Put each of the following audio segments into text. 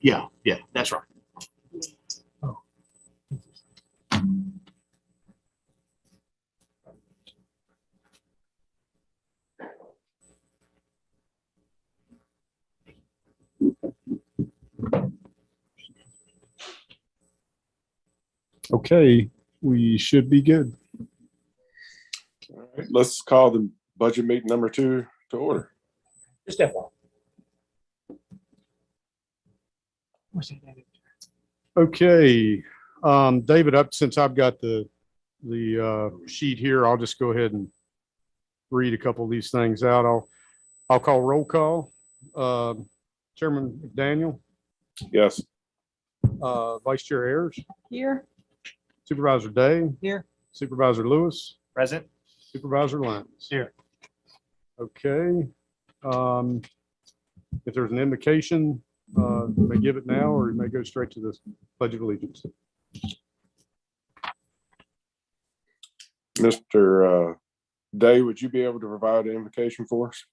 Yeah, that's right. Okay, we should be good. All right, let's call the budget meeting number 2 to order. Just that one. Okay, David, since I've got the sheet here, I'll just go ahead and read a couple of these things out. I'll call roll call. Chairman McDaniel, Yes. Vice Chair Ayers, Here. Supervisor Day, Here. Supervisor Lewis, Present. Supervisor Lyons. Here. Okay. If there's an invocation, you may give it now, or you may go straight to the Pledge of Allegiance. Mr. Day, would you be able to provide an invocation for us?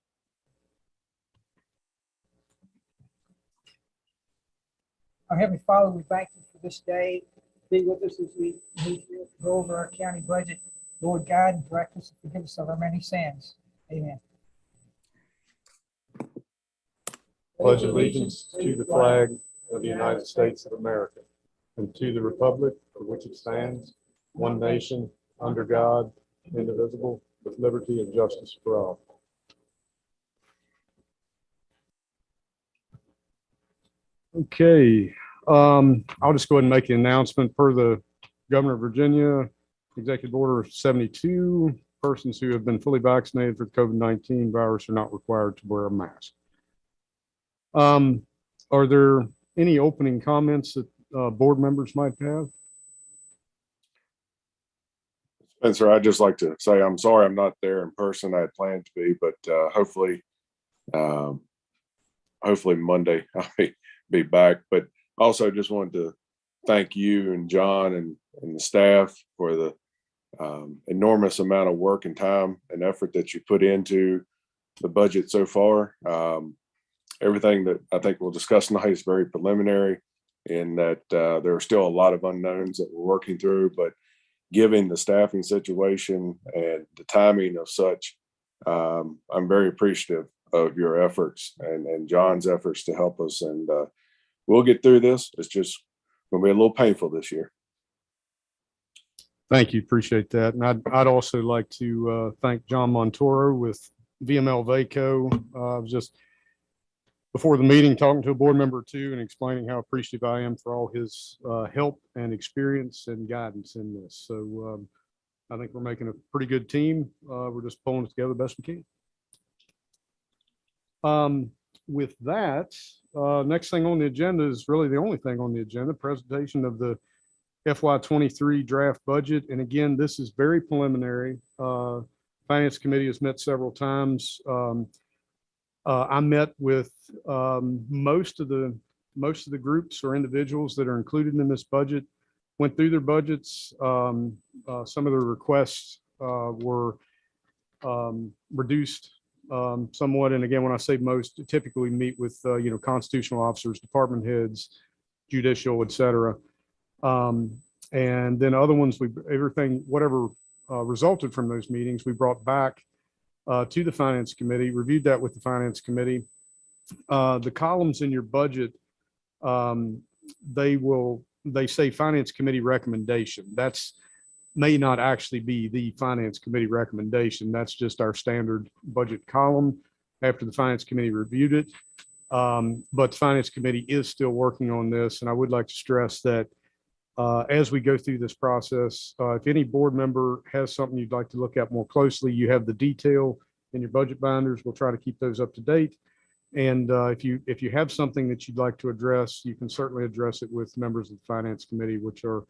Our Heavenly Father, we thank you for this day. Be with us as we move through, go over our county budget. Lord, guide and direct us and forgive us of our many sins. Amen. Pledge allegiance to the flag of the United States of America and to the republic for which it stands, one nation, under God, indivisible, with liberty and justice for all. Okay, I'll just go ahead and make the announcement per the Governor of Virginia, Executive Order 72, persons who have been fully vaccinated for the COVID-19 virus are not required to wear a mask. Are there any opening comments that board members might have? Spencer, I'd just like to say I'm sorry I'm not there in person. I had planned to be, but hopefully Monday I'll be back. But also just wanted to thank you and John and the staff for the enormous amount of work and time and effort that you put into the budget so far. Everything that I think we'll discuss tonight is very preliminary, in that there are still a lot of unknowns that we're working through, but given the staffing situation and the timing of such, I'm very appreciative of your efforts and John's efforts to help us. And we'll get through this. It's just going to be a little painful this year. Thank you. Appreciate that. And I'd also like to thank John Montoro with VML VACO. I was just before the meeting talking to a board member or two and explaining how appreciative I am for all his help and experience and guidance in this. So I think we're making a pretty good team. We're just pulling it together the best we can. With that, next thing on the agenda is really the only thing on the agenda, presentation of the FY23 draft budget. And again, this is very preliminary. Finance Committee has met several times. I met with most of the groups or individuals that are included in this budget, went through their budgets. Some of the requests were reduced somewhat. And again, when I say most, typically meet with constitutional officers, department heads, judicial, et cetera. And then other ones, whatever resulted from those meetings, we brought back to the Finance Committee, reviewed that with the Finance Committee. The columns in your budget, they say Finance Committee recommendation. That's may not actually be the Finance Committee recommendation. That's just our standard budget column after the Finance Committee reviewed it. But the Finance Committee is still working on this. And I would like to stress that as we go through this process, if any board member has something you'd like to look at more closely, you have the detail in your budget binders. We'll try to keep those up to date. And if you have something that you'd like to address, you can certainly address it with members of the Finance Committee, which are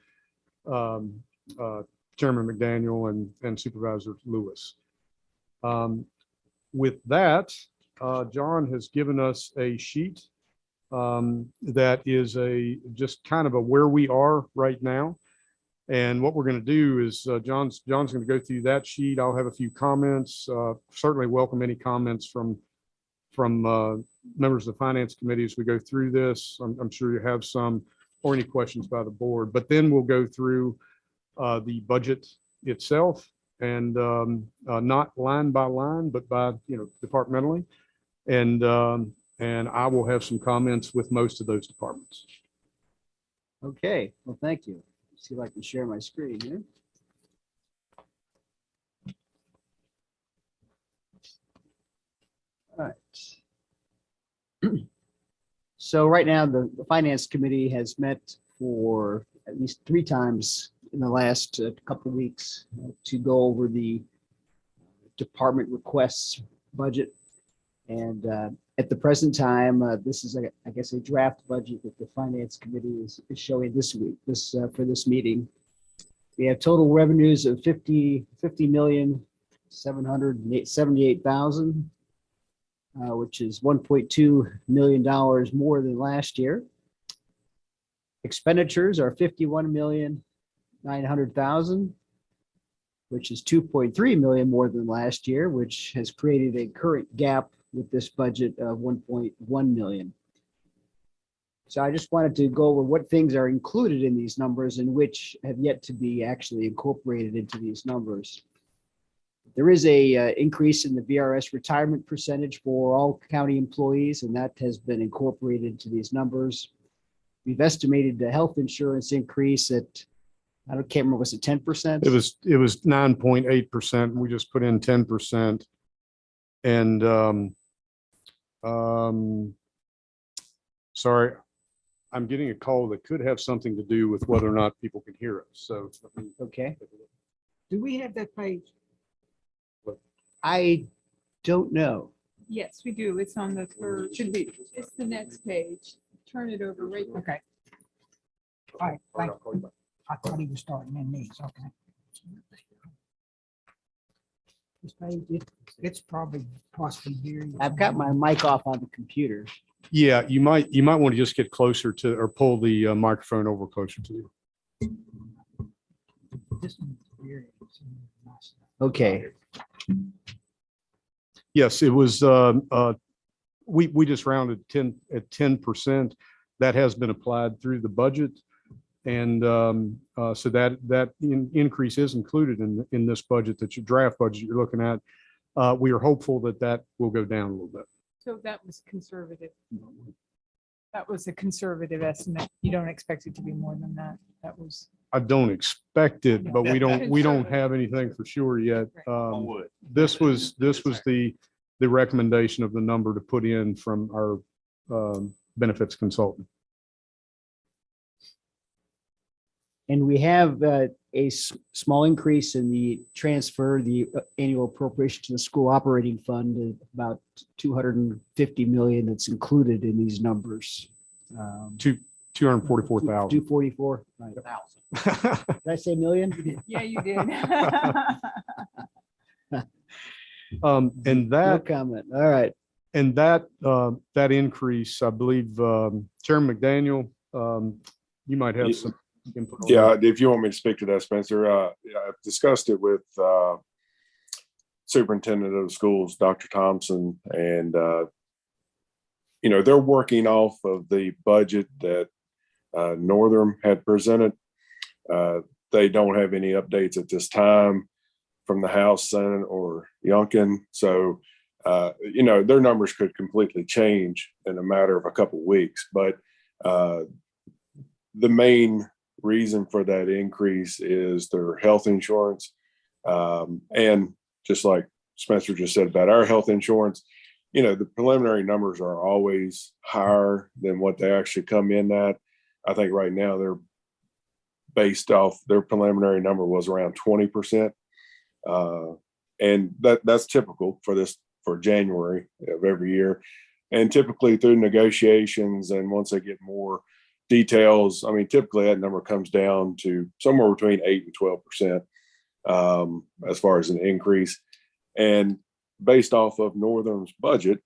Chairman McDaniel and Supervisor Lewis. With that, John has given us a sheet that is just kind of a where we are right now. And what we're going to do is John's going to go through that sheet. I'll have a few comments. Certainly welcome any comments from members of the finance committee, as we go through this, I'm sure you have some or any questions by the board, but then we'll go through the budget itself and not line by line, but by, departmentally. And I will have some comments with most of those departments. Okay, well, thank you. See if I can share my screen here. All right. So right now, the Finance Committee has met for at least 3 times in the last couple of weeks to go over the department requests budget. And at the present time, this is, I guess, a draft budget that the Finance Committee is showing this week, for this meeting. We have total revenues of $50,778,000, which is $1.2 million more than last year. Expenditures are $51,900,000, which is $2.3 million more than last year, which has created a current gap with this budget of $1.1 million. So I just wanted to go over what things are included in these numbers and which have yet to be actually incorporated into these numbers. There is a increase in the VRS retirement percentage for all county employees, and that has been incorporated into these numbers. We've estimated the health insurance increase at, can't remember, was it 10%? It was 9.8%. We just put in 10%. And sorry, I'm getting a call that could have something to do with whether or not people can hear us. So Okay, Do we have that page? I don't know. Yes, we do. It's on the third, should be, it's the next page. Turn it over right. Okay. All right, thank you. I thought he was starting in these, okay. This page, it's probably possibly here. I've got my mic off on the computer. yeah, you might want to just get closer to, or pull the microphone over closer to you. This one's here. Okay, Yes, it was, we just rounded 10%. That has been applied through the budget. And so that increase is included in this budget, that your draft budget you're looking at. We are hopeful that will go down a little bit. So that was conservative. That was a conservative estimate. You don't expect it to be more than that. That was. I don't expect it, but we don't have anything for sure yet. This was the recommendation of the number to put in from our benefits consultant. and we have small increase in the transfer, the annual appropriation to the school operating fund, of about 250 million that's included in these numbers. 244,000. 244. Right. Did I say million? Yeah, you did. And No that, comment. All right. and that increase, I believe, Chairman McDaniel, you might have some input on that. Yeah, if you want me to speak to that, Spencer, I've discussed it with Superintendent of Schools, Dr. Thompson, and they're working off of the budget that Northern had presented. They don't have any updates at this time from the House, Senate, or Yunkin. So, their numbers could completely change in a matter of a couple of weeks. But the main reason for that increase is their health insurance. And just like Spencer just said about our health insurance, the preliminary numbers are always higher than what they actually come in at. I think right now they're based off, their preliminary number was around 20%. And that's typical for January of every year. And typically through negotiations, and once they get more details, typically that number comes down to somewhere between 8 and 12% as far as an increase. And based off of Northern's budget,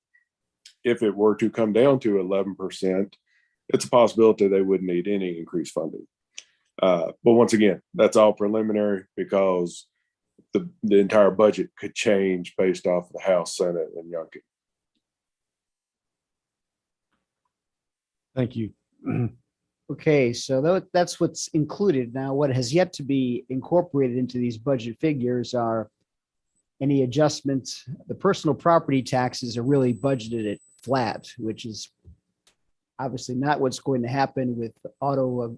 if it were to come down to 11%, it's a possibility they wouldn't need any increased funding. But once again, that's all preliminary because the entire budget could change based off of the House, Senate, and Yunkin. Thank you. Okay, so that's what's included. Now, what has yet to be incorporated into these budget figures are any adjustments. The personal property taxes are really budgeted at flat, which is obviously not what's going to happen with auto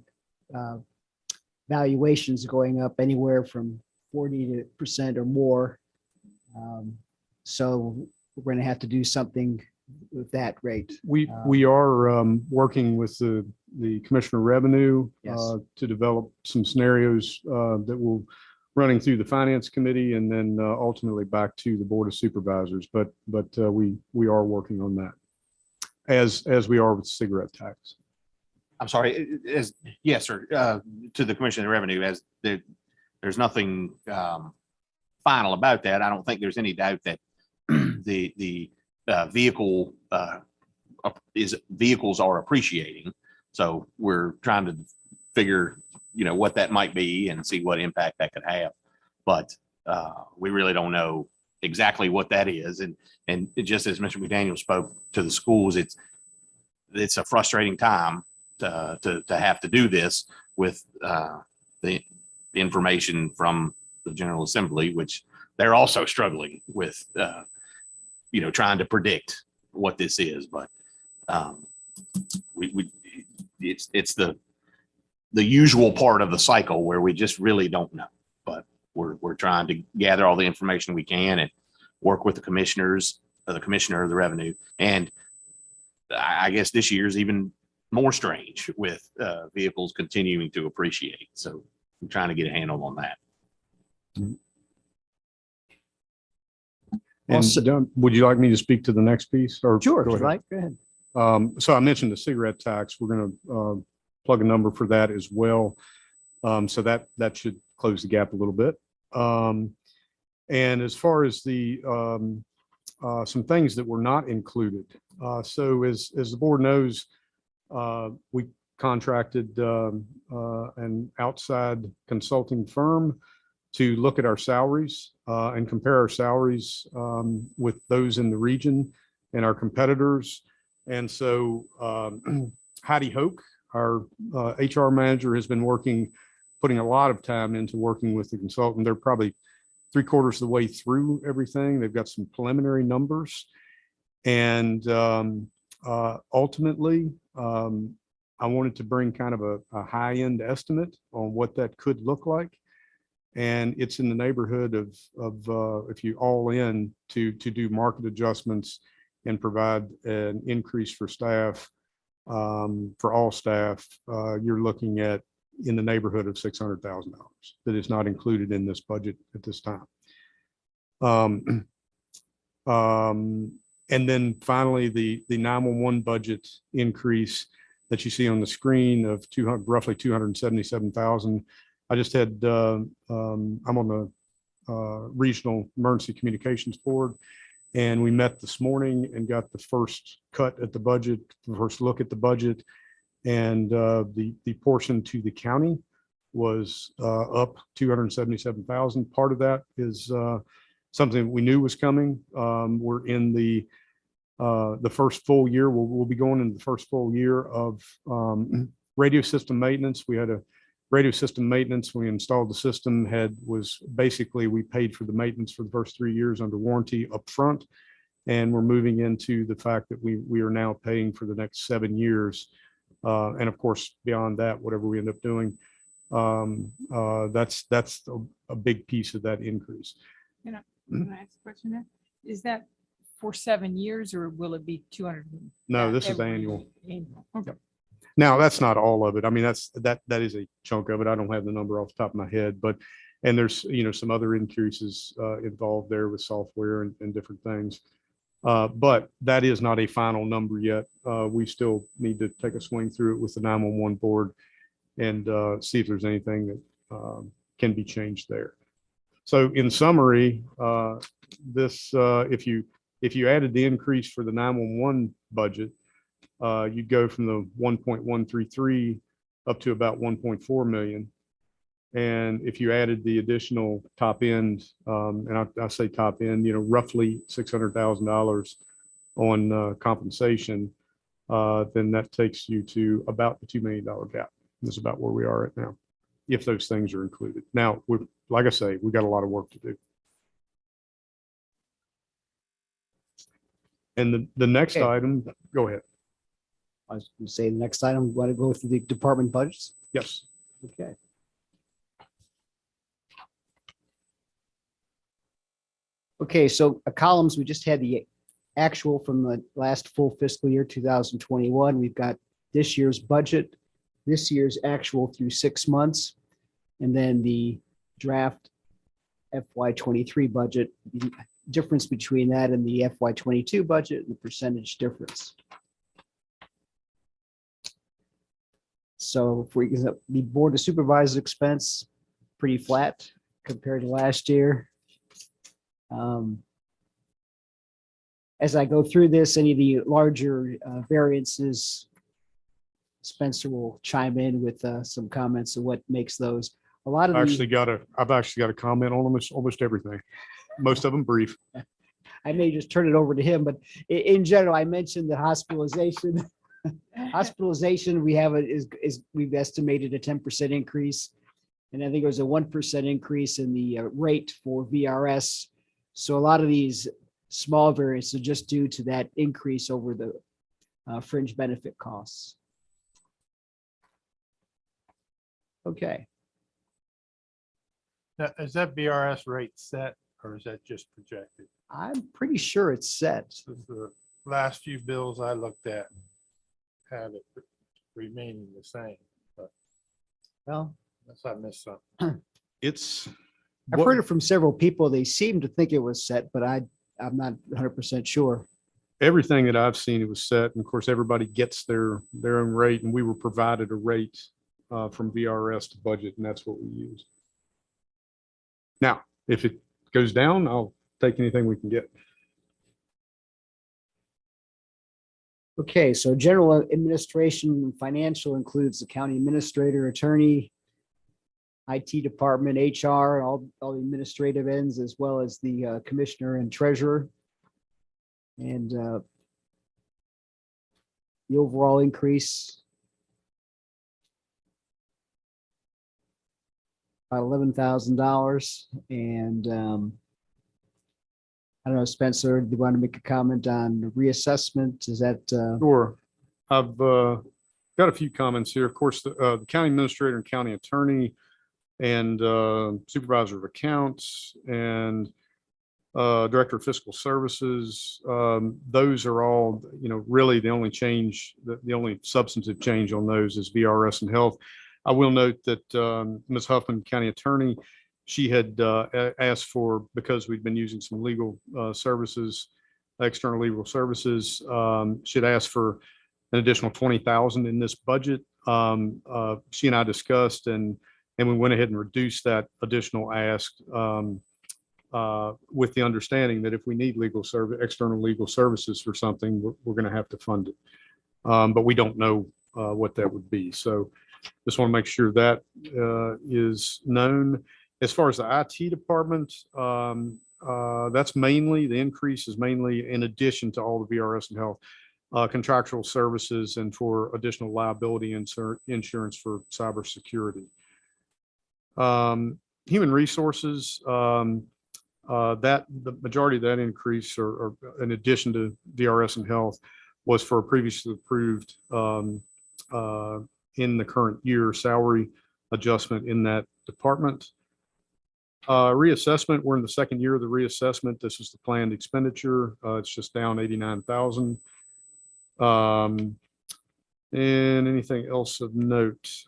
valuations going up anywhere from 40% or more. So we're going to have to do something with that rate. We are working with the Commissioner of Revenue Yes. to develop some scenarios that will running through the Finance Committee and then ultimately back to the Board of Supervisors. But we are working on that as we are with cigarette tax. I'm sorry, yes, sir, to the Commissioner of Revenue, as there's nothing final about that. I don't think there's any doubt that the vehicles are appreciating. So we're trying to figure, what that might be and see what impact that could have. But we really don't know exactly what that is. And just as Mr. McDaniel spoke to the schools, it's a frustrating time to have to do this with the information from the General Assembly, which they're also struggling with, trying to predict what this is. But it's the usual part of the cycle where we just really don't know. But we're trying to gather all the information we can and work with the commissioners, the Commissioner of the Revenue. And I guess this year's even more strange with vehicles continuing to appreciate. So I'm trying to get a handle on that. And Don, would you like me to speak to the next piece? Or Sure, go if you ahead. like, go ahead. So I mentioned the cigarette tax. We're going to plug a number for that as well. So that should close the gap a little bit. And as far as the some things that were not included. So as the board knows, we contracted an outside consulting firm to look at our salaries and compare our salaries with those in the region and our competitors. And so Heidi Hoke, our HR manager, has been putting a lot of time into working with the consultant. They're probably 3/4 of the way through everything. They've got some preliminary numbers. And ultimately, I wanted to bring kind of a high-end estimate on what that could look like. And it's in the neighborhood of if you all in to do market adjustments and provide an increase for staff, for all staff, you're looking at in the neighborhood of $600,000 that is not included in this budget at this time. And then finally, the 911 budget increase that you see on the screen of roughly 277,000. I just had, I'm on the Regional Emergency Communications Board, and we met this morning and got the first cut at the budget, the first look at the budget. And the portion to the county was up 277,000. Part of that is something we knew was coming. We're in the first full year. We'll be going into the first full year of radio system maintenance. We had a radio system maintenance. We installed the system. Was basically we paid for the maintenance for the first 3 years under warranty up front, and we're moving into the fact that we are now paying for the next 7 years. And of course, beyond that, whatever we end up doing, that's a big piece of that increase. Can I ask a question there? Is that for 7 years or will it be 200? No, this is every annual. Okay. Now, that's not all of it. I mean, that is a chunk of it. I don't have the number off the top of my head, and there's, some other increases involved there with software and different things. But that is not a final number yet. We still need to take a swing through it with the 911 board and see if there's anything that can be changed there. So in summary, this if you added the increase for the 911 budget, you'd go from the 1.133 up to about 1.4 million. And if you added the additional top end, and I say top end, roughly $600,000 on compensation, then that takes you to about the $2 million gap. That's about where we are right now, if those things are included. Now, like I say, we got a lot of work to do. And the next Okay. item, go ahead. I was going to say the next item, want to go through the department budgets? Yes. Okay. Okay, so columns, we just had the actual from the last full fiscal year, 2021. We've got this year's budget, this year's actual through 6 months, and then the draft FY23 budget, the difference between that and the FY22 budget and the percentage difference. So for the Board of Supervisors expense, pretty flat compared to last year. As I go through this, any of the larger variances, Spencer will chime in with some comments of what makes those. A lot of I've the, actually got a comment on almost everything. Most of them brief. I may just turn it over to him, but in general, I mentioned the hospitalization. Hospitalization, we've estimated a 10% increase. And I think it was a 1% increase in the rate for VRS. So a lot of these small variances are just due to that increase over the fringe benefit costs. Okay. Now, is that BRS rate set or is that just projected? I'm pretty sure it's set. The last few bills I looked at had it remaining the same, but Well, unless I missed something. It's. I've heard it from several people. They seem to think it was set, but I'm not 100% sure. Everything that I've seen, it was set. And of course, everybody gets their own rate, and we were provided a rate from VRS to budget, and that's what we use. Now, if it goes down, I'll take anything we can get. Okay, so general administration and financial includes the county administrator, attorney, IT department, HR, all the administrative ends, as well as the commissioner and treasurer. And the overall increase about $11,000. And I don't know, Spencer, do you want to make a comment on the reassessment? Is that Sure. I've got a few comments here. Of course, the county administrator and county attorney and supervisor of accounts and director of fiscal services. Those are all, really the only change, the only substantive change on those is VRS and health. I will note that Ms. Huffman, county attorney, she had asked for, because we'd been using some legal services, external legal services, she'd asked for an additional 20,000 in this budget. She and I discussed and we went ahead and reduced that additional ask with the understanding that if we need external legal services for something, we're going to have to fund it. But we don't know what that would be. So just want to make sure that is known. As far as the IT department, that's mainly, the increase is mainly in addition to all the VRS and health contractual services and for additional liability insurance for cybersecurity. Human resources, that the majority of that increase or in addition to VRS and health was for a previously approved in the current year salary adjustment in that department. Reassessment, we're in the second year of the reassessment. This is the planned expenditure. It's just down 89,000. And anything else of note?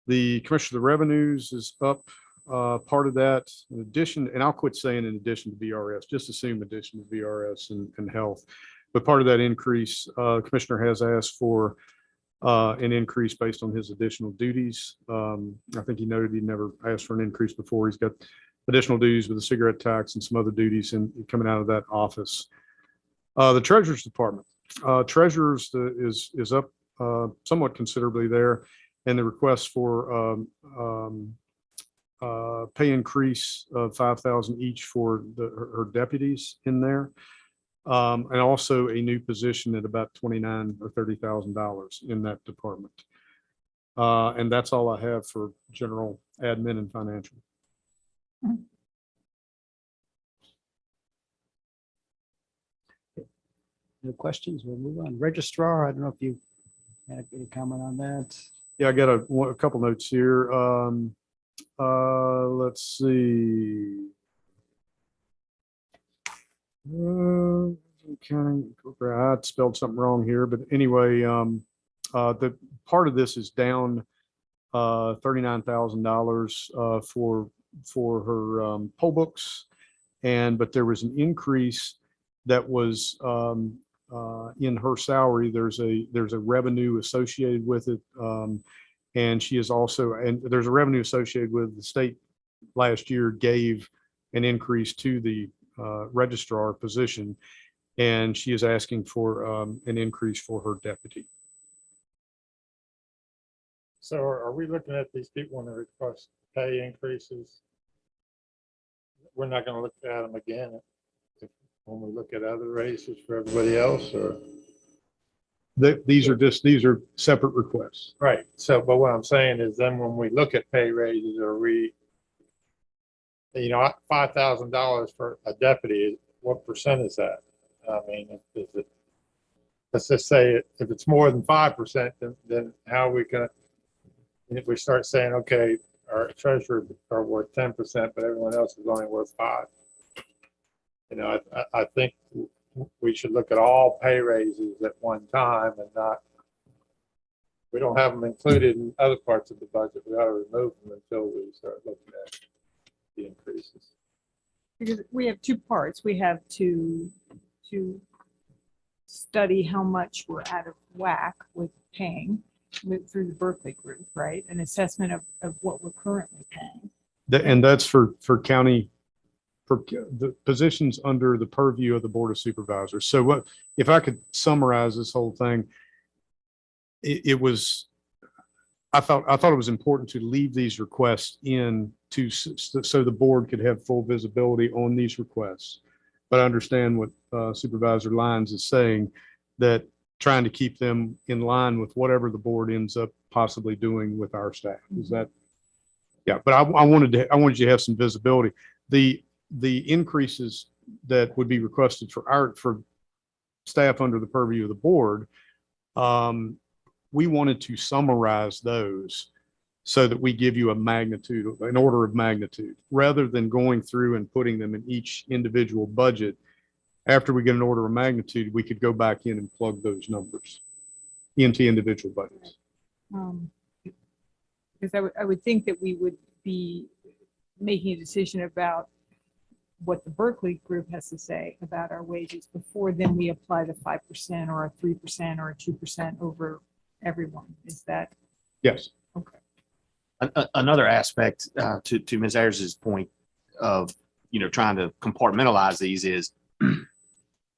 The Commissioner of the Revenues is up. Part of that, in addition, and I'll quit saying in addition to VRS, just assume addition to VRS and health. But part of that increase, Commissioner has asked for an increase based on his additional duties. I think he noted he never asked for an increase before. He's got additional duties with the cigarette tax and some other duties coming out of that office. The Treasurer's Department, Treasurer's is up somewhat considerably there, and the request for pay increase of 5,000 each for her deputies in there. And also a new position at about $29,000 or $30,000 in that department. And that's all I have for general admin and financial. No questions? We'll move on. Registrar, I don't know if you had any comment on that. Yeah, I got a couple notes here. Let's see. I spelled something wrong here, but anyway, the part of this is down $39,000 for her poll books, but there was an increase that was in her salary. There's a revenue associated with it, and she is also, and there's a revenue associated with the state last year gave an increase to the registrar position, and she is asking for an increase for her deputy. So are we looking at these people when they request pay increases? We're not gonna look at them again when we look at other raises for everybody else, or? These are separate requests. Right, so, but what I'm saying is then when we look at pay raises, are we, $5,000 for a deputy, what percent is that? I mean, is it, let's just say if it's more than 5%, then how are we gonna, if we start saying, okay, our treasurer are worth 10%, but everyone else is only worth 5%. I think we should look at all pay raises at one time and not, we don't have them included in other parts of the budget. We ought to remove them until we start looking at the increases. Because we have two parts. We have to study how much we're out of whack with paying through the Berkeley group, right? An assessment of what we're currently paying. And that's for county, for the positions under the purview of the Board of Supervisors. So what, if I could summarize this whole thing, I thought it was important to leave these requests in so the board could have full visibility on these requests. But I understand what Supervisor Lyons is saying, that trying to keep them in line with whatever the board ends up possibly doing with our staff. Is that? Yeah, but I wanted you to have some visibility. The increases that would be requested for staff under the purview of the board, we wanted to summarize those so that we give you a magnitude, an order of magnitude, rather than going through and putting them in each individual budget. After we get an order of magnitude, we could go back in and plug those numbers into individual budgets. Because I would think that we would be making a decision about what the Berkeley group has to say about our wages before then we apply the 5% or a 3% or a 2% over everyone. Is that? Yes. Okay. Another aspect to Ms. Ayers' point of, trying to compartmentalize these is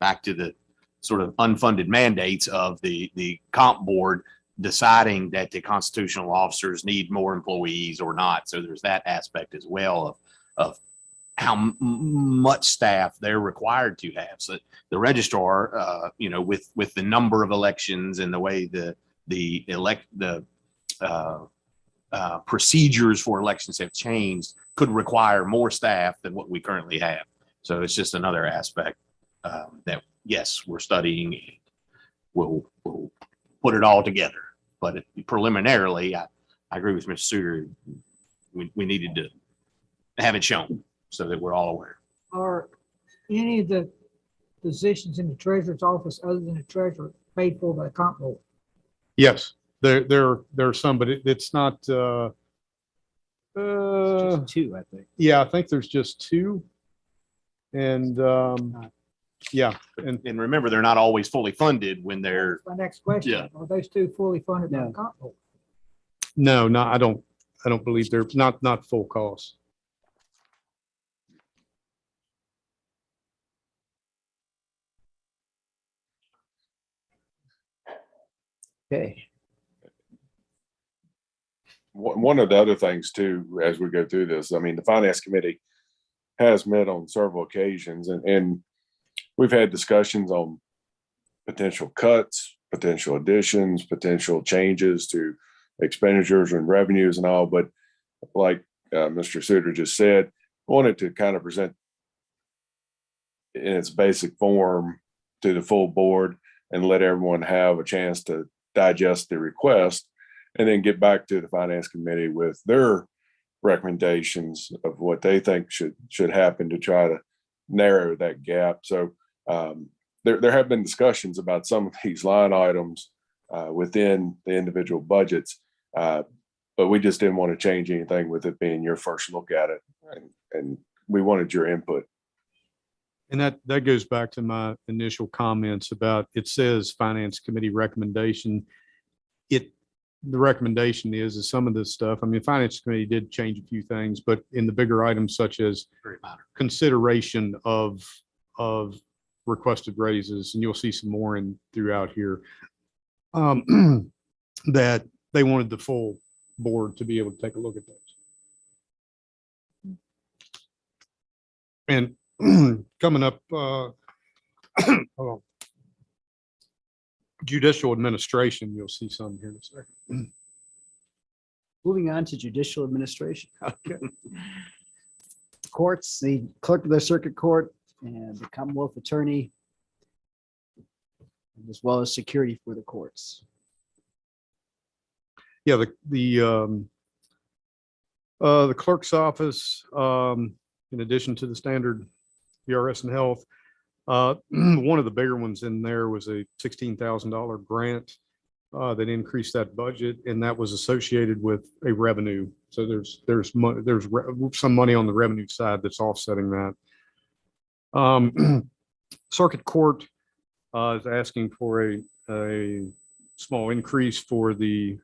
back to the sort of unfunded mandates of the comp board deciding that the constitutional officers need more employees or not. So there's that aspect as well of how much staff they're required to have. So the registrar, with the number of elections and the way the procedures for elections have changed, could require more staff than what we currently have. So it's just another aspect that, yes, we're studying. And we'll put it all together. But preliminarily, I agree with Mr. Suter. We needed to have it shown so that we're all aware. Are any of the positions in the treasurer's office other than the treasurer paid for by the comp board? Yes, there are some, but it's not. It's just two, I think. Yeah, I think there's just two. And yeah, and remember, they're not always fully funded when they're. My next question, Yeah. are those two fully funded by No. the comp board? no, I don't believe they're not full cost. Okay. One of the other things too, as we go through this, I mean, the finance committee has met on several occasions, and we've had discussions on potential cuts, potential additions, potential changes to expenditures and revenues and all. But like Mr. Suter just said, I wanted to kind of present in its basic form to the full board and let everyone have a chance to digest the request, and then get back to the finance committee with their recommendations of what they think should happen to try to narrow that gap. So there have been discussions about some of these line items within the individual budgets, but we just didn't want to change anything with it being your first look at it, and we wanted your input. And that goes back to my initial comments about, it says finance committee recommendation. The recommendation is some of this stuff. I mean, finance committee did change a few things, but in the bigger items such as Very minor. consideration of requested raises, and you'll see some more in throughout here, that they wanted the full board to be able to take a look at those. And coming up, hold on. Judicial Administration, you'll see some here in a second. Moving on to judicial administration. Okay. Courts, the clerk of the circuit court and the Commonwealth attorney, as well as security for the courts. Yeah, the clerk's office, in addition to the standard PRS and health, one of the bigger ones in there was a $16,000 grant that increased that budget, and that was associated with a revenue. So there's some money on the revenue side that's offsetting that. Circuit Court is asking for a small increase for the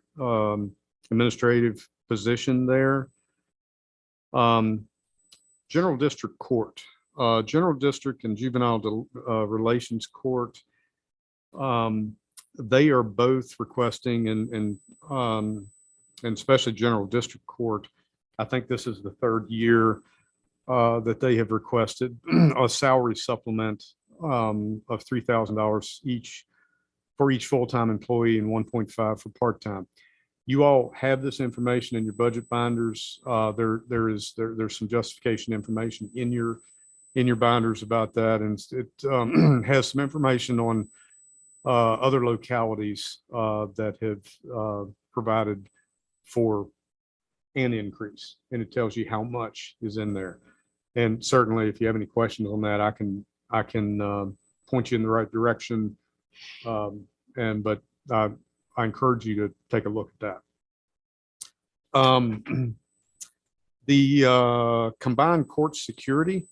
administrative position there. General District Court, General District and Juvenile Relations Court, they are both requesting, and especially General District Court, I think this is the third year that they have requested a salary supplement of $3,000 each for each full-time employee and 1.5 for part-time. You all have this information in your budget binders. There's some justification information in your binders about that, and it has some information on other localities that have provided for an increase, and it tells you how much is in there. And certainly, if you have any questions on that, I can point you in the right direction. But I encourage you to take a look at that. The combined court security,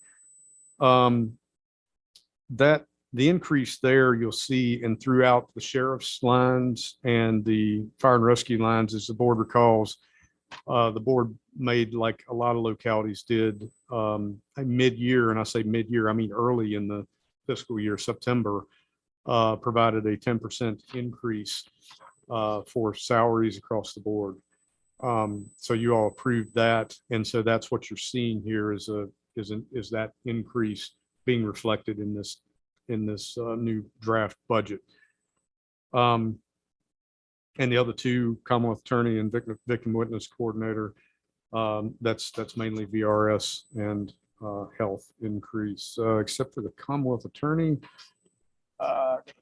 that the increase there you'll see, and throughout the sheriff's lines and the fire and rescue lines, as the board recalls, the board made, like a lot of localities did, a mid-year, and I say mid-year, I mean early in the fiscal year, September, provided a 10% increase for salaries across the board. So you all approved that, and so that's what you're seeing here is that increase being reflected in this new draft budget. And the other two, Commonwealth Attorney and Victim Witness Coordinator, that's mainly VRS and health increase, except for the Commonwealth Attorney.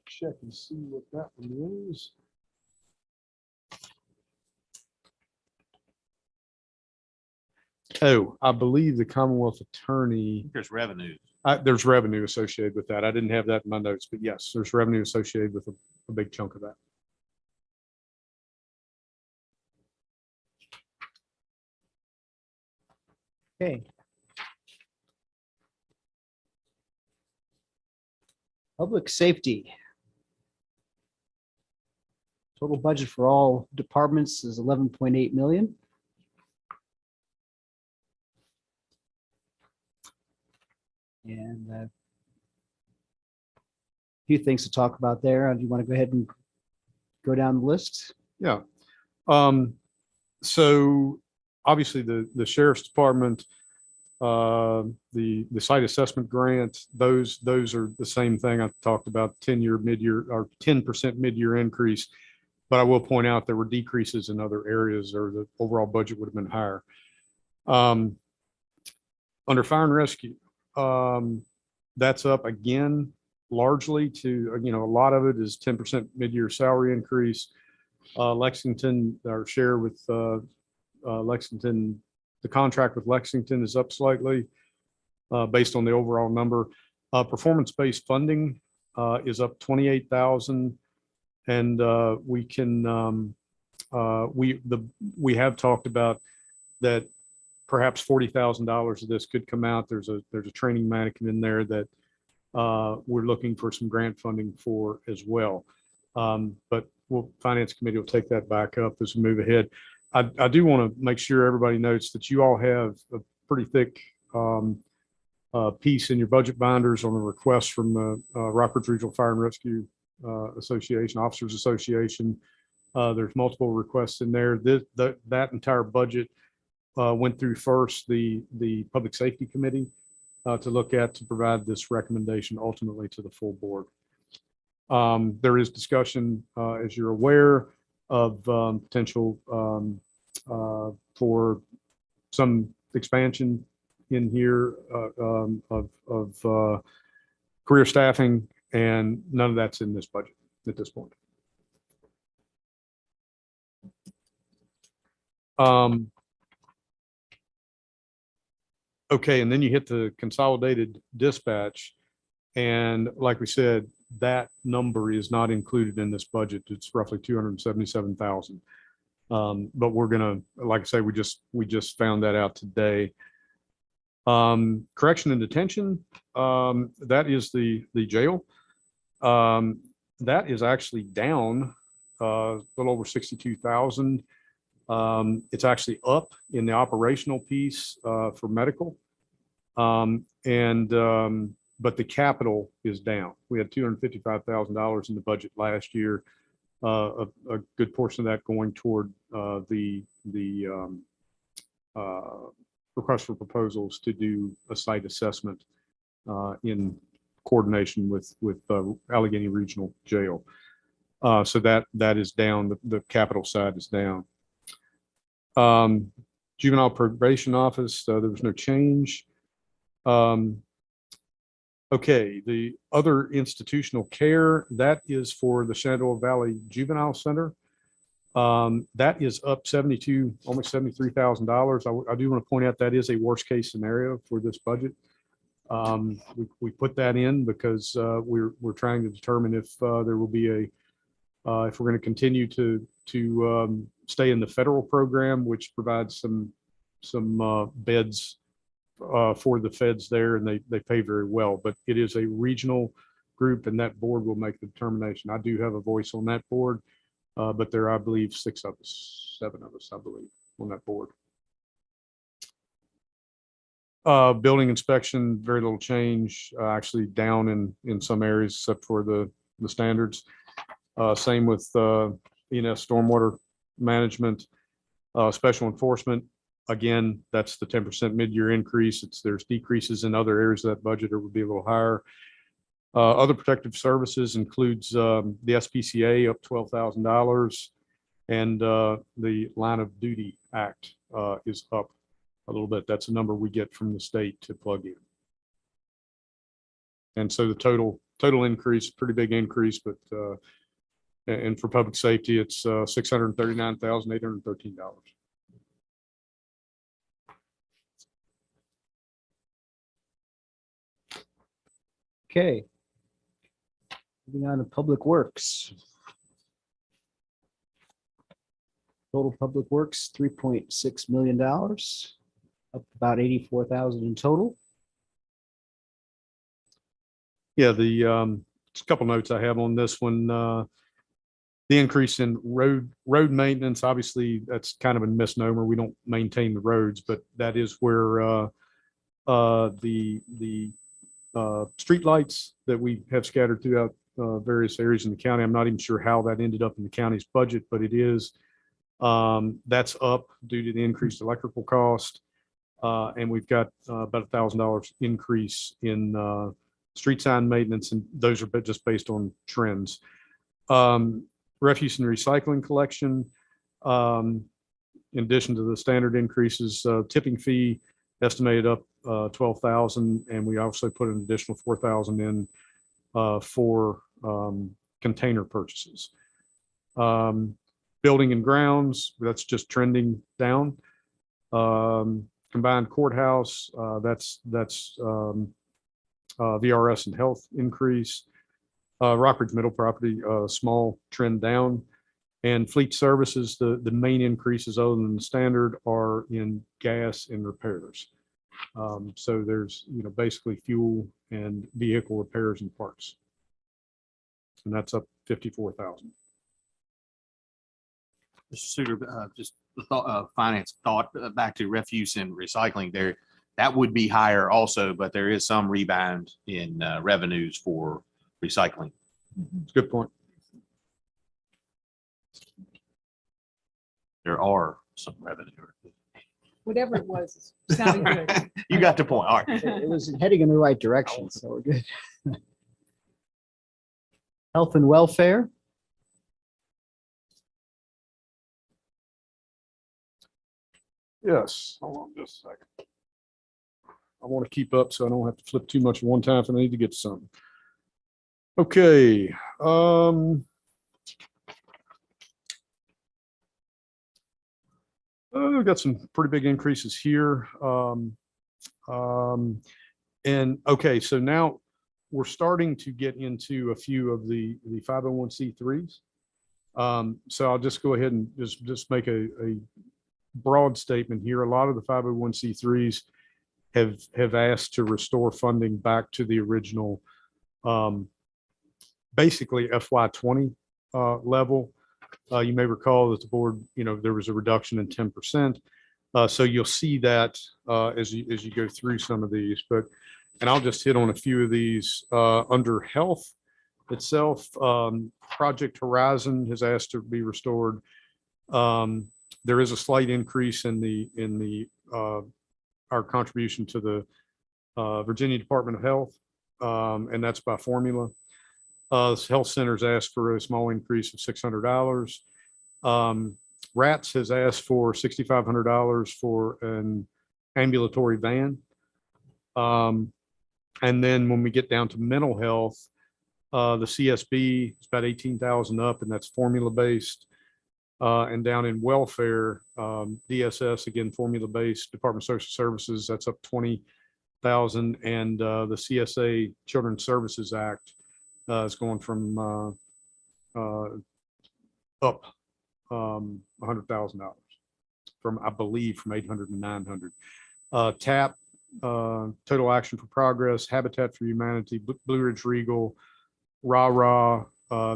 Check and see what that one is. Oh, I believe the Commonwealth Attorney, There's revenue. there's revenue associated with that. I didn't have that in my notes, but yes, there's revenue associated with a big chunk of that. Okay. Public safety. Total budget for all departments is 11.8 million. And a few things to talk about there. Do you want to go ahead and go down the list? Yeah. So obviously the sheriff's department, the site assessment grant, those are the same thing. I talked about 10-year mid-year or 10% mid-year increase. But I will point out there were decreases in other areas, or the overall budget would have been higher. Under fire and rescue, that's up again, largely to, a lot of it is 10% mid-year salary increase. Lexington, our share with Lexington, the contract with Lexington is up slightly based on the overall number. Performance-based funding is up 28,000, and we have talked about that. Perhaps $40,000 of this could come out. There's a training mannequin in there that we're looking for some grant funding for as well. But Finance Committee will take that back up as we move ahead. I do want to make sure everybody notes that you all have a pretty thick piece in your budget binders on a request from the Rockbridge Regional Fire and Rescue Association, Officers Association. There's multiple requests in there. That entire budget went through first the Public Safety Committee to provide this recommendation ultimately to the full board. There is discussion, as you're aware, of potential for some expansion in here of career staffing, and none of that's in this budget at this point. Okay, and then you hit the consolidated dispatch, and like we said, that number is not included in this budget. It's roughly 277,000. But we're gonna, like I say, we just found that out today. Correction and detention, that is the jail. That is actually down a little over 62,000. It's actually up in the operational piece for medical. But the capital is down. We had $255,000 in the budget last year. A good portion of that going toward the request for proposals to do a site assessment in coordination with Allegheny Regional Jail. So that is down. The capital side is down. Juvenile Probation Office, there was no change. Okay, the other institutional care, that is for the Shenandoah Valley Juvenile Center. That is up almost $73,000. I do want to point out that is a worst case scenario for this budget. We put that in because we're trying to determine if there will be if we're going to continue to stay in the federal program, which provides some beds for the feds there, and they pay very well. But it is a regional group, and that board will make the determination. I do have a voice on that board, but there are, I believe, 7 of us, I believe, on that board. Building inspection, very little change, actually down in some areas except for the standards. Same with E&S stormwater management, special enforcement. Again, that's the 10% mid-year increase. There's decreases in other areas of that budget, or would be a little higher. Other protective services includes the SPCA up $12,000, and the Line of Duty Act is up a little bit. That's a number we get from the state to plug in. And so the total increase, pretty big increase, but and for public safety, it's $639,813. Okay. Moving on to Public Works. Total Public Works, $3.6 million, up about 84,000 in total. Yeah, just a couple notes I have on this one. The increase in road maintenance, obviously, that's kind of a misnomer. We don't maintain the roads, but that is where the street lights that we have scattered throughout various areas in the county. I'm not even sure how that ended up in the county's budget, but it is. That's up due to the increased electrical cost. And we've got about $1,000 increase in street sign maintenance, and those are just based on trends. Refuse and recycling collection, in addition to the standard increases, tipping fee estimated up 12,000, and we also put an additional 4,000 in for container purchases. Building and grounds, that's just trending down. Combined courthouse, that's VRS and health increase. Rockbridge middle property, small trend down. And fleet services, the main increases other than the standard are in gas and repairs. So there's, basically fuel and vehicle repairs and parts. And that's up 54,000. Mr. Suter, just the thought, finance thought, back to refuse and recycling there. That would be higher also, but there is some rebound in revenues for recycling. Good point. There are some revenue. Whatever it was, it sounded good. You got the point. All right. It was heading in the right direction, so we're good. Health and welfare, Yes, hold on just a second. I want to keep up so I don't have to flip too much at one time if I need to get to something. Okay. We've got some pretty big increases here. And okay, so now we're starting to get into a few of the 501c3s. So I'll just go ahead and just make a broad statement here. A lot of the 501c3s have asked to restore funding back to the original, basically FY20 level. You may recall that the board, there was a reduction in 10%. So you'll see that as you go through some of these, and I'll just hit on a few of these. Under health itself, Project Horizon has asked to be restored. There is a slight increase in our contribution to the Virginia Department of Health, and that's by formula. Health centers asked for a small increase of $600. RATS has asked for $6,500 for an ambulatory van. And then when we get down to mental health, the CSB is about 18,000 up, and that's formula based. And down in welfare, DSS, again, formula based. Department of Social Services, that's up 20,000, and the CSA Children's Services Act is going from up $100,000 from, I believe, from 800 to 900. TAP, Total Action for Progress, Habitat for Humanity, Blue Ridge Regal, RAH,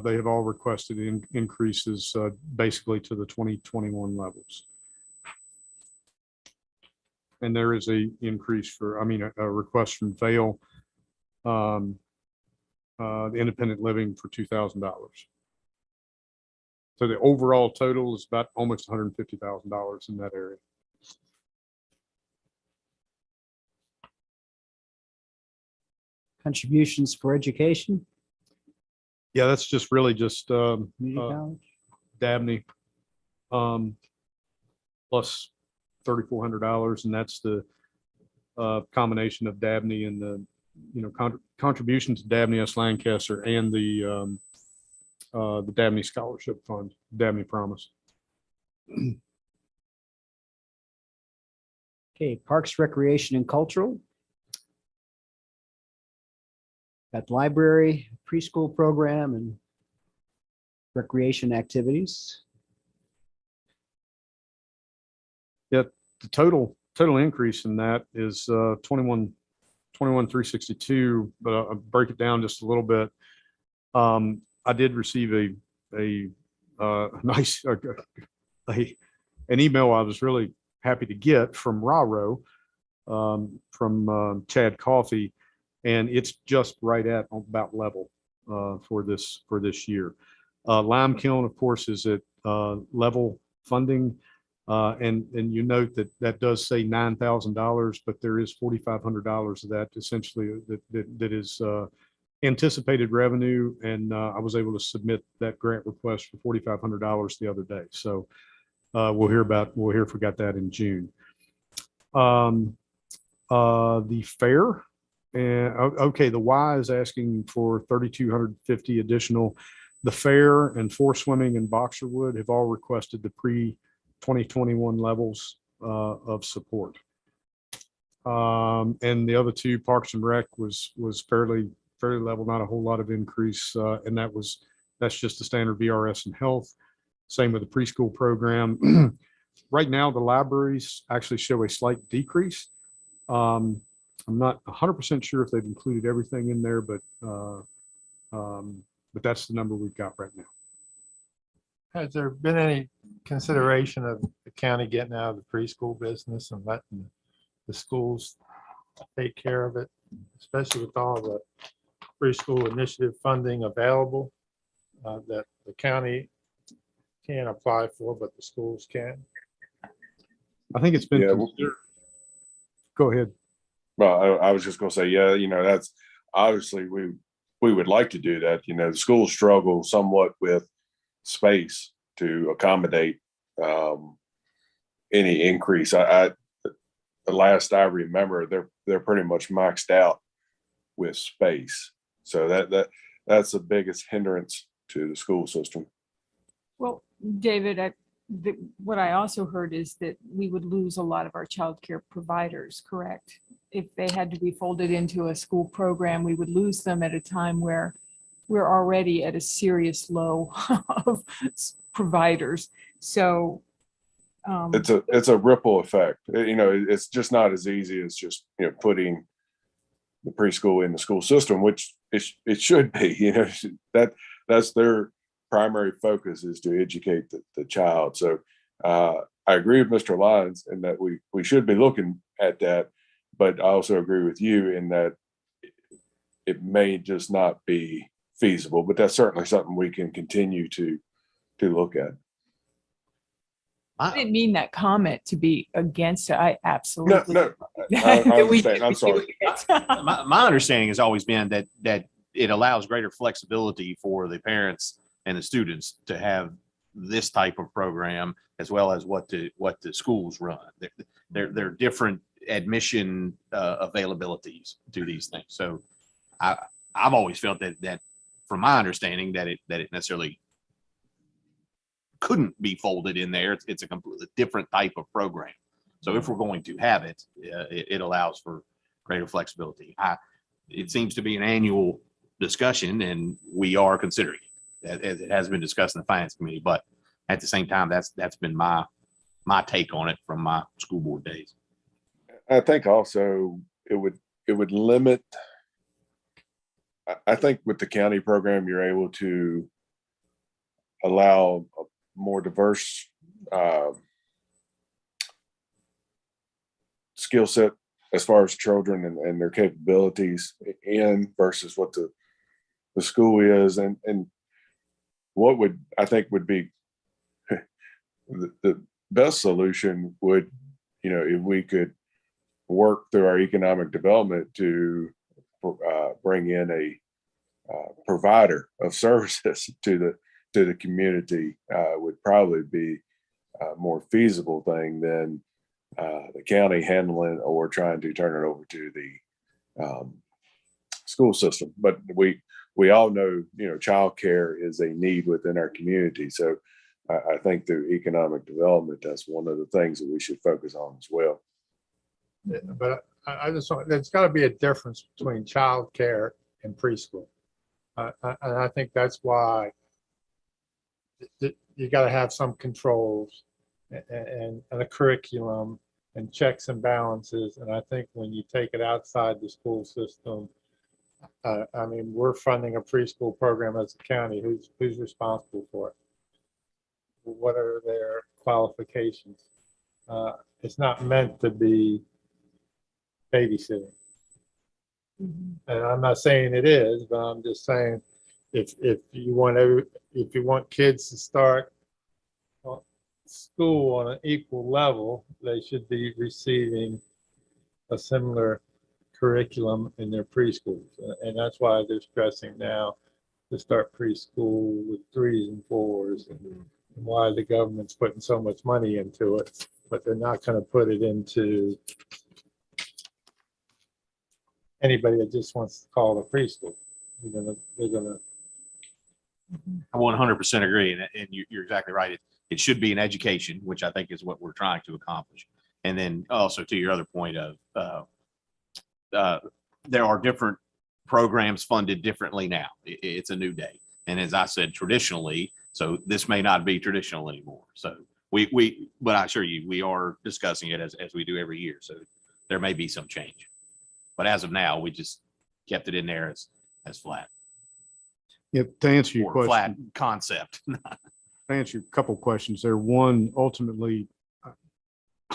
they have all requested increases basically to the 2021 levels. And there is a request from Vail, the independent living for $2,000. So the overall total is about almost $150,000 in that area. contributions for education, Yeah, that's just really just community college. Dabney plus $3,400, and that's the combination of Dabney and the contribution to Dabney S. Lancaster and the Dabney Scholarship Fund, Dabney Promise. Okay, Parks, Recreation, and Cultural. Got library, preschool program, and recreation activities. The total increase in that is 21,362, but I'll break it down just a little bit. I did receive a nice an email I was really happy to get from Raro, from Chad Coffey, and it's just right at about level for this year. Lime Kiln, of course, is at level funding. And you note that that does say $9,000, but there is $4,500 of that essentially that is anticipated revenue. And I was able to submit that grant request for $4,500 the other day. So we'll hear if we got that in June. The fair, and okay, the Y is asking for 3,250 additional. The fair and Forest Swimming and Boxerwood have all requested the pre-2021 levels of support. And the other two, Parks and Rec, was fairly level, not a whole lot of increase, and that's just the standard VRS and health. Same with the preschool program. Right now, the libraries actually show a slight decrease. I'm not 100% sure if they've included everything in there, but that's the number we've got right now. Has there been any consideration of the county getting out of the preschool business and letting the schools take care of it, especially with all the preschool initiative funding available that the county can apply for, but the schools can? I think it's been Yeah, considered. Go ahead. Well, I was just going to say, yeah, that's obviously we would like to do that. The schools struggle somewhat with space to accommodate any increase. The last I remember, they're pretty much maxed out with space. So that's the biggest hindrance to the school system. Well, David, what I also heard is that we would lose a lot of our childcare providers, correct? If they had to be folded into a school program, we would lose them at a time where we're already at a serious low of providers. So it's a ripple effect. It's just not as easy as just putting the preschool in the school system, which it should be. That's their primary focus, is to educate the child. So I agree with Mr. Lyons in that we should be looking at that, but I also agree with you in that it may just not be feasible, but that's certainly something we can continue to look at. I didn't mean that comment to be against it. I absolutely. No, I understand. I'm sorry. My understanding has always been that it allows greater flexibility for the parents and the students to have this type of program, as well as what the schools run. They're different admission availabilities to these things. So I've always felt that from my understanding that it necessarily couldn't be folded in there. It's a completely different type of program. So if we're going to have it, it allows for greater flexibility. It seems to be an annual discussion, and we are considering it, as it has been discussed in the finance committee. But at the same time, that's been my take on it from my school board days. I think also it would limit. I think with the county program, you're able to allow a more diverse skill set as far as children and their capabilities in versus what the school is, and what would I think would be the best solution would, if we could work through our economic development to bring in a provider of services to the community, would probably be a more feasible thing than the county handling or trying to turn it over to the school system. But we all know, childcare is a need within our community. So I think through economic development, that's one of the things that we should focus on as well. But I just want, there's got to be a difference between childcare and preschool. And I think that's why you got to have some controls and a curriculum and checks and balances. And I think when you take it outside the school system, I mean, we're funding a preschool program as a county. Who's responsible for it? What are their qualifications? It's not meant to be babysitting. Mm-hmm. And I'm not saying it is, but I'm just saying if you want kids to start school on an equal level, they should be receiving a similar curriculum in their preschools. And that's why they're stressing now to start preschool with 3s and 4s, and why the government's putting so much money into it, but they're not going to put it into anybody that just wants to call it a preschool. They're gonna. I 100% agree. And you're exactly right. It should be an education, which I think is what we're trying to accomplish. And then also to your other point of, there are different programs funded differently now. It's a new day. And as I said, traditionally, so this may not be traditional anymore. So but I assure you, we are discussing it as we do every year. So there may be some change. But as of now, we just kept it in there as flat. Yeah, to answer your Or flat question, concept. to answer a couple of questions there. One, ultimately,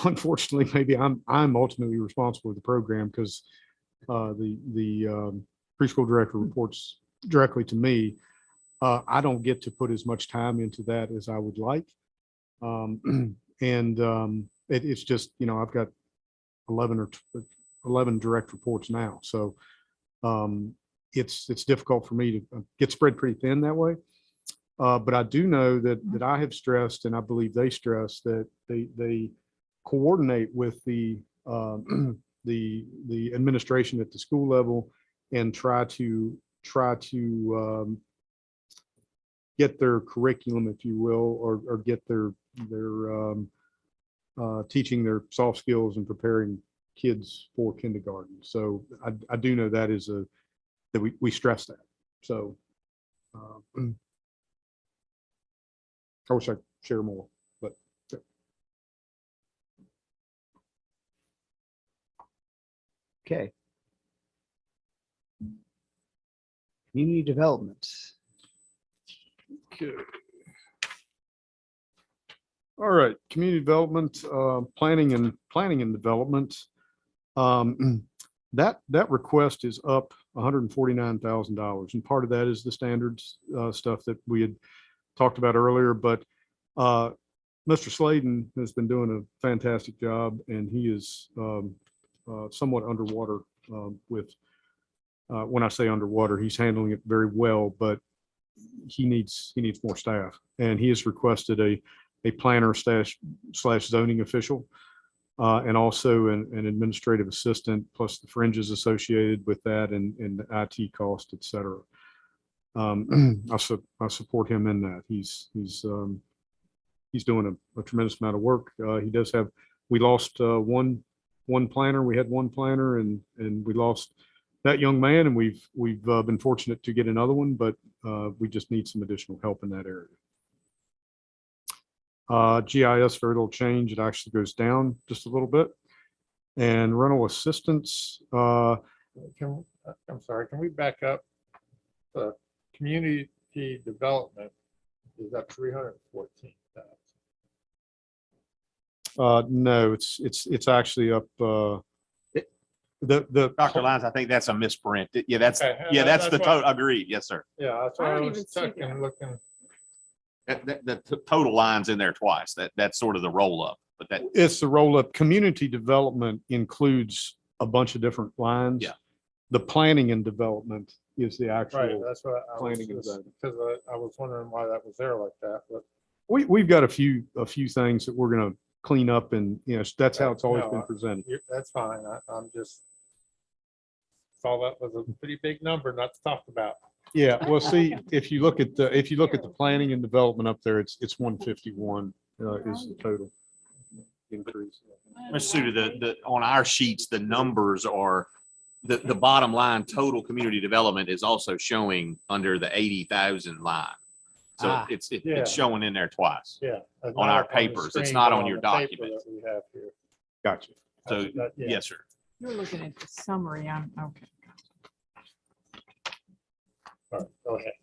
unfortunately, maybe I'm ultimately responsible for the program because the preschool director reports directly to me. I don't get to put as much time into that as I would like. It's just, I've got 11 direct reports now. So it's difficult for me to get spread pretty thin that way. But I do know that I have stressed, and I believe they stress that they coordinate with the administration at the school level and try to get their curriculum, if you will, or get their teaching their soft skills and preparing kids for kindergarten. So I do know that that we stress that. So I wish I could share more, but. Okay. Community development. Okay. All right, community development, planning and development. That request is up $149,000, and part of that is the standards stuff that we had talked about earlier. But Mr. Sladen has been doing a fantastic job, and he is somewhat underwater with. When I say underwater, he's handling it very well, but he needs more staff, and he has requested a planner slash zoning official, and also an administrative assistant, plus the fringes associated with that, and the IT cost, et cetera. I support him in that. He's doing a tremendous amount of work. We lost one planner. We had one planner, and we lost that young man, and we've been fortunate to get another one, but we just need some additional help in that area. GIS, very little change. It actually goes down just a little bit. And rental assistance. I'm sorry, can we back up? The community development is up 314,000. No, it's actually up. Dr. Lyons, I think that's a misprint. Yeah, that's That's the what- total. Agreed. Yes, sir. Yeah, that's why I I don't was even see checking, that. looking. The total line's in there twice. That's sort of the roll up, but that. It's the roll up. Community development includes a bunch of different lines. Yeah. The planning and development is the Right, actual. that's what I was planning and just, zoning. because I was wondering why that was there like that, but. We've got a few things that we're going to clean up, and that's how it's always No, been presented. That's fine. I'm just. Saw that was a pretty big number not to talk about. Yeah, well, see, if you look at the planning and development up there, it's 151 is the total increase. Mr. Suter, on our sheets, the numbers are, the bottom line, total community development is also showing under the 80,000 line. So Yeah. it's showing in there twice. Yeah. On our papers, it's not on your document. We have here. Gotcha. So, Yeah. yes, sir. You're looking at the summary. Okay. All right, go ahead.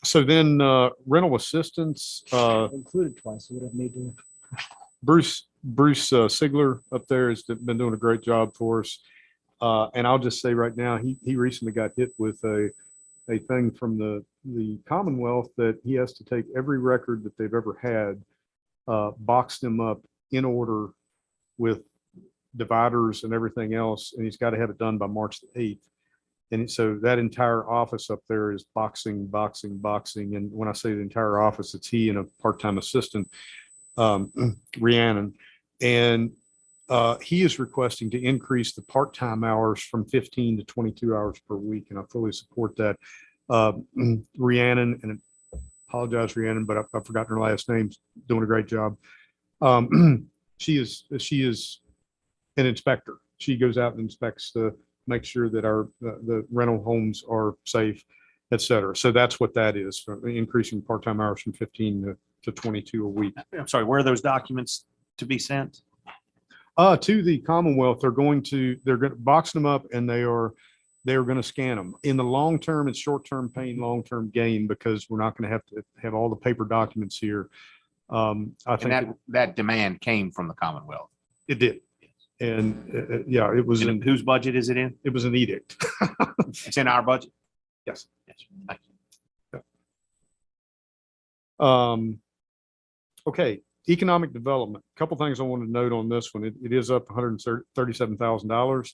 So then rental assistance, Included twice, it would have made you. Bruce Sigler up there has been doing a great job for us. And I'll just say right now, he recently got hit with a thing from the the Commonwealth that he has to take every record that they've ever had, box them up in order with dividers and everything else, and he's got to have it done by March the 8th. And so that entire office up there is boxing. And when I say the entire office, it's he and a part-time assistant, Rhiannon. And he is requesting to increase the part-time hours from 15 to 22 hours per week, and I fully support that. Rhiannon, and I apologize, Rhiannon, but I've forgotten her last name, doing a great job. She is an inspector. She goes out and inspects to make sure that the rental homes are safe, et cetera. So that's what that is, for increasing part-time hours from 15 to 22 a week. I'm sorry, where are those documents to be sent? To the Commonwealth, they're going to box them up, and they're going to scan them. In the long term, it's short-term pain, long-term gain, because we're not going to have all the paper documents here. I think And that demand came from the Commonwealth. it did. And yeah, it was And whose budget is it in? it was an edict. It's in our budget? Yes. Yes. Thank you. Okay, economic development. A couple things I want to note on this one. It is up $137,000.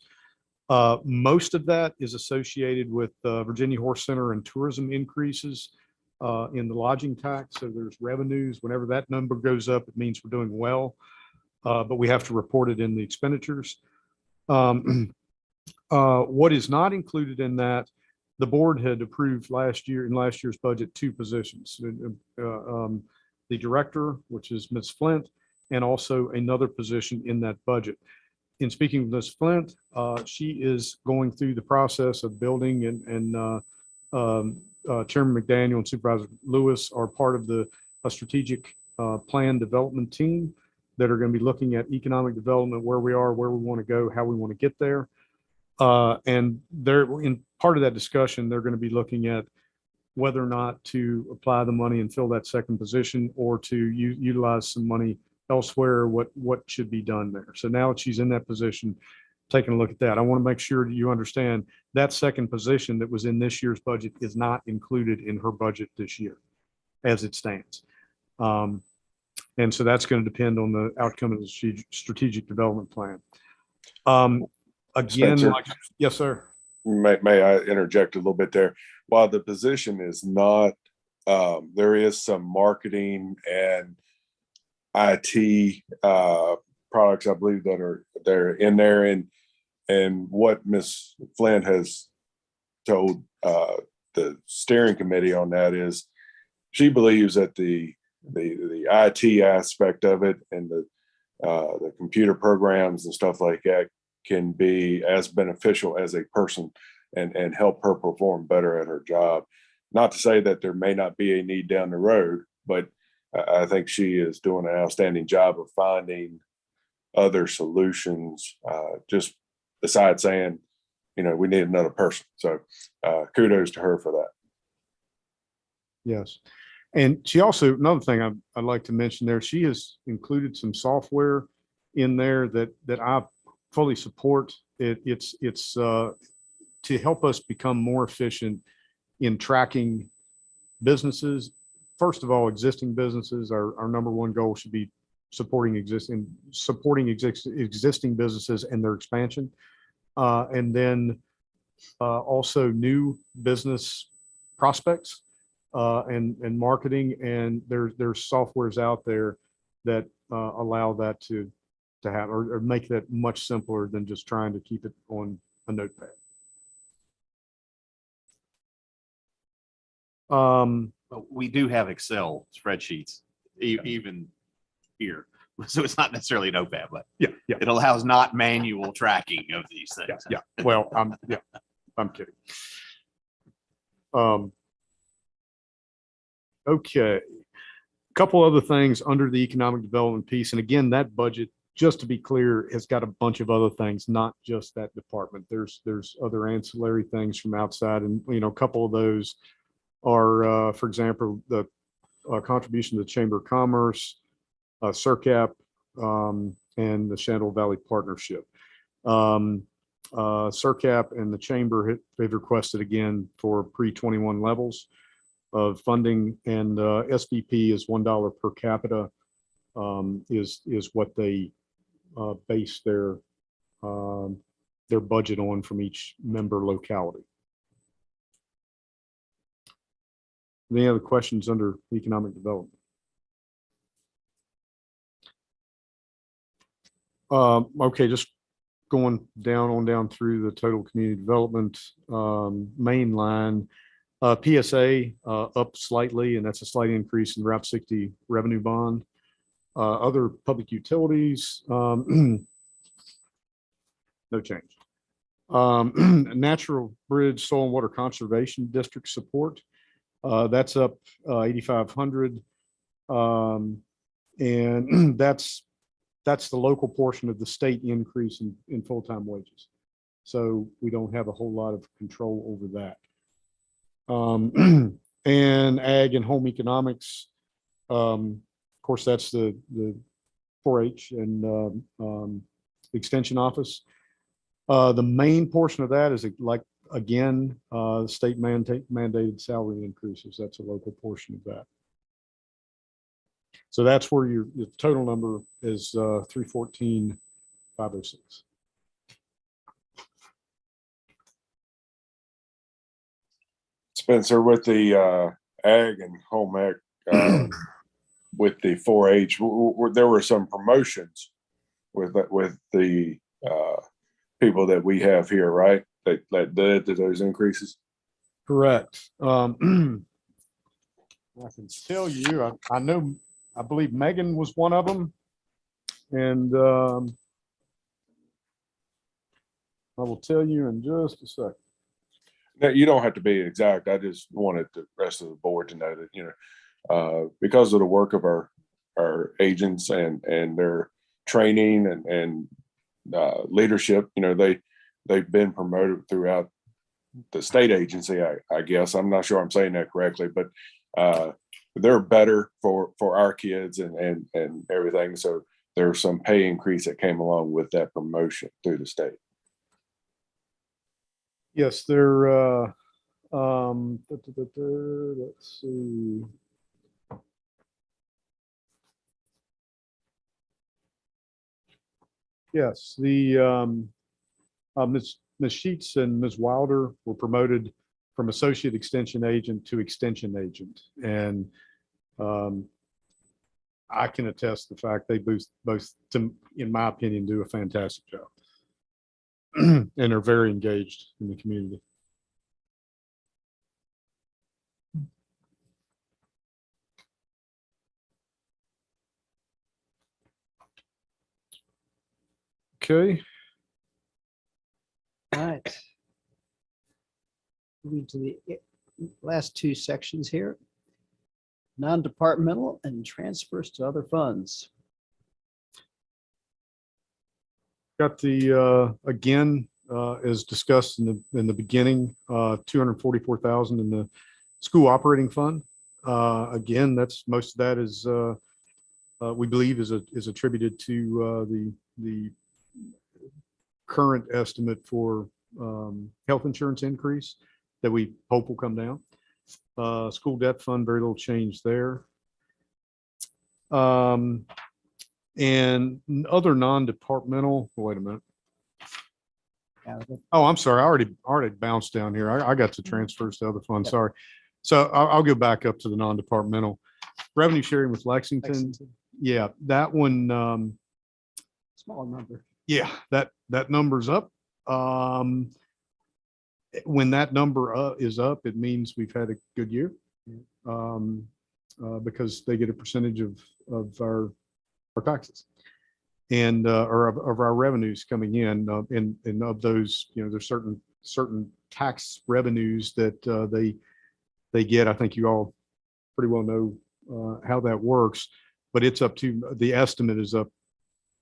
Most of that is associated with Virginia Horse Center and tourism increases in the lodging tax. So there's revenues. Whenever that number goes up, it means we're doing well. But we have to report it in the expenditures. What is not included in that, the board had approved last year's budget, 2 positions. The director, which is Ms. Flint, and also another position in that budget. In speaking with Ms. Flint, she is going through the process of building, and Chairman McDaniel and Supervisor Lewis are part of a strategic plan development team that are going to be looking at economic development, where we are, where we want to go, how we want to get there. And they're in part of that discussion, they're going to be looking at whether or not to apply the money and fill that second position, or to utilize some money elsewhere, what should be done there. So now that she's in that position, taking a look at that, I want to make sure that you understand that second position that was in this year's budget is not included in her budget this year as it stands. And so that's going to depend on the outcome of the strategic development plan. Again, Spencer? Yes, sir. May I interject a little bit there? While the position is not, there is some marketing and IT products, I believe, they're in there. And what Ms. Flint has told the steering committee on that is, she believes that the IT aspect of it and the computer programs and stuff like that can be as beneficial as a person and help her perform better at her job. Not to say that there may not be a need down the road, but I think she is doing an outstanding job of finding other solutions, just besides saying, we need another person. So kudos to her for that. Yes. And she also, another thing I'd like to mention there, she has included some software in there that I fully support. It's to help us become more efficient in tracking businesses. First of all, existing businesses, our number one goal should be supporting existing businesses and their expansion. And then also new business prospects and marketing. And there's softwares out there that allow that to have, or make that much simpler than just trying to keep it on a notepad. But we do have Excel spreadsheets, even here. So it's not necessarily an OPAB, but Yeah. it allows not manual tracking of these things. Yeah. Well, I'm kidding. Okay. A couple other things under the economic development piece. And again, that budget, just to be clear, has got a bunch of other things, not just that department. There's other ancillary things from outside. And, a couple of those are, for example, the contribution to the Chamber of Commerce, CERCAP, and the Shenandoah Valley Partnership. CERCAP and the Chamber, they've requested again for pre-21 levels. of funding, and SVP is $1 per capita, is what they base their budget on from each member locality. Any other questions under economic development? Okay, just going down through the total community development main line. PSA up slightly, and that's a slight increase in Route 60 revenue bond. Other public utilities, no change. Natural Bridge Soil and Water Conservation District support, that's up 8,500, and that's the local portion of the state increase in full-time wages. So we don't have a whole lot of control over that. And ag and home economics, of course, that's the 4-H and extension office. The main portion of that is again, state mandated salary increases. That's a local portion of that. So that's where your total number is 314,506. Spencer, with the ag and home ec, with the 4-H, there were some promotions with the people that we have here, right? That led to those increases. Correct. I can tell you, I know, I believe Megan was one of them, and I will tell you in just a second. Now, you don't have to be exact. I just wanted the rest of the board to know that, because of the work of our agents and their training and leadership, they've been promoted throughout the state agency. I guess I'm not sure I'm saying that correctly, but they're better for our kids and everything. So there's some pay increase that came along with that promotion through the state. Yes, they're, let's see. Yes, the Ms. Sheets and Ms. Wilder were promoted from associate extension agent to extension agent. And I can attest the fact they both, in my opinion, do a fantastic job. And are very engaged in the community. Okay. All right. Moving to the last two sections here. Non-departmental and transfers to other funds. Got the again, as discussed in the beginning, 244,000 in the school operating fund. Again, that's most of that is we believe is attributed to the current estimate for health insurance increase that we hope will come down. School debt fund, very little change there. And other non-departmental, wait a minute. Oh, I'm sorry. I already bounced down here. I got to transfers to other funds. Sorry. So I'll go back up to the non-departmental revenue sharing with Lexington. Yeah, that one. Small number. Yeah, that number's up. When that number is up, it means we've had a good year. Because they get a percentage of our taxes and or of our revenues coming in, and of those, there's certain tax revenues that they get. I think you all pretty well know how that works, but it's up to, the estimate is up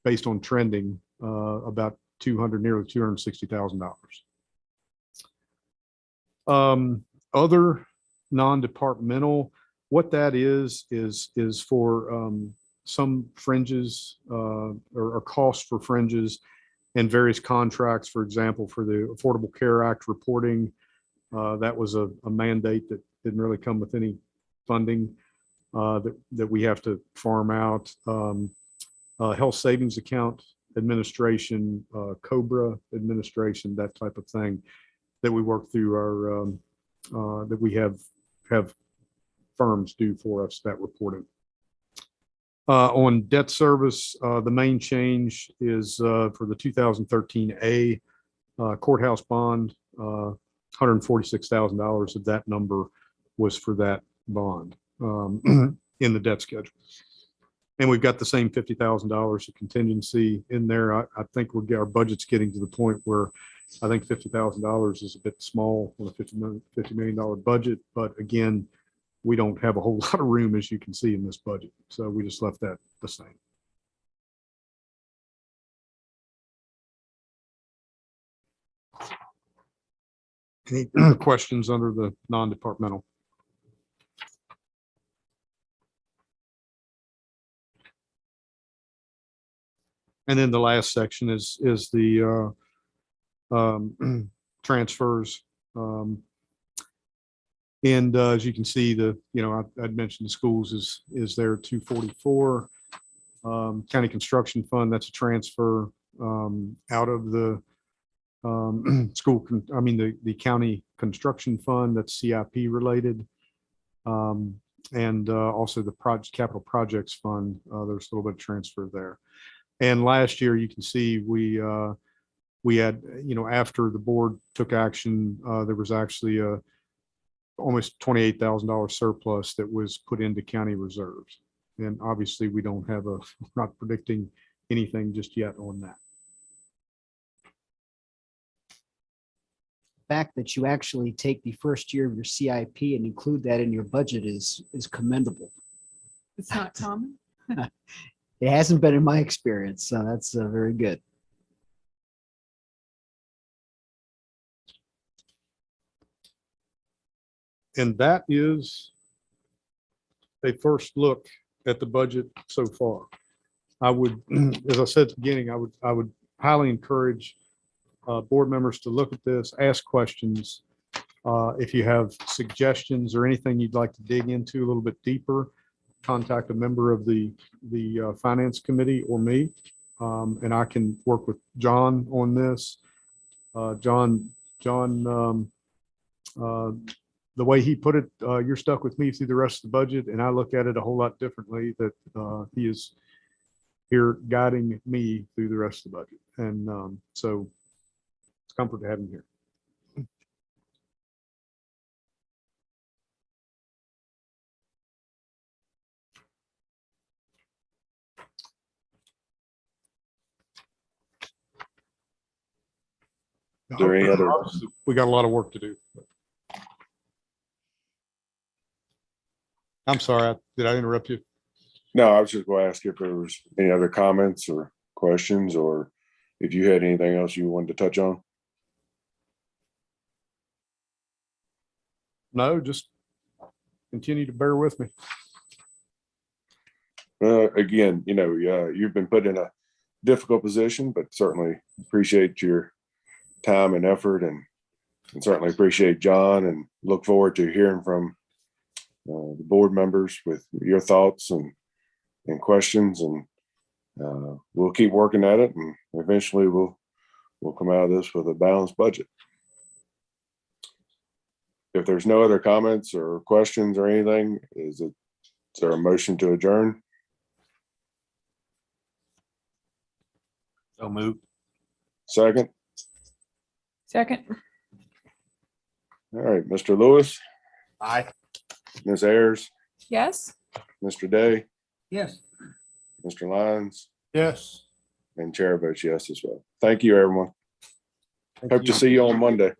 based on trending about nearly $260,000. Other non-departmental, what that is for some fringes or costs for fringes and various contracts. For example, for the Affordable Care Act reporting, that was a mandate didn't really come with any funding that we have to farm out. Health savings account administration, COBRA administration, that type of thing that we work through our, that we have firms do for us that reporting. On debt service, the main change is for the 2013 A courthouse bond, $146,000 of that number was for that bond in the debt schedule. And we've got the same $50,000 of contingency in there. I think our budget's getting to the point where I think $50,000 is a bit small on a $50 million budget. But again, we don't have a whole lot of room, as you can see in this budget. So we just left that the same. Any questions under the non-departmental? And then the last section is the transfers. And as you can see, I'd mentioned the schools is there 244. County construction fund, that's a transfer out of the the county construction fund, that's CIP related. And also the capital projects fund, there's a little bit of transfer there. And last year, you can see we had, after the board took action, there was actually a almost $28,000 surplus that was put into county reserves. And obviously we don't have not predicting anything just yet on that. The fact that you actually take the first year of your CIP and include that in your budget is commendable. It's not common. It hasn't been in my experience, so that's very good. And that is a first look at the budget so far. I would, as I said at the beginning, I would highly encourage board members to look at this, ask questions. If you have suggestions or anything you'd like to dig into a little bit deeper, contact a member of the finance committee or me, and I can work with John on this. John, the way he put it, you're stuck with me through the rest of the budget, and I look at it a whole lot differently, that he is here guiding me through the rest of the budget. And so it's a comfort to have him here. Is there any other? We got a lot of work to do. I'm sorry, did I interrupt you? No, I was just going to ask if there was any other comments or questions, or if you had anything else you wanted to touch on. No, just continue to bear with me. Again, you've been put in a difficult position, but certainly appreciate your time and effort, and certainly appreciate John, and look forward to hearing from the board members with your thoughts and questions, and we'll keep working at it, and eventually we'll come out of this with a balanced budget. If there's no other comments or questions or anything, is there a motion to adjourn? So moved. Second. Second. All right, Mr. Lewis, Aye. Ms. Ayers, Yes. Mr. Day, Yes. Mr. Lyons, Yes. and Chair votes yes as well. Thank you, everyone. Hope to see you on Monday.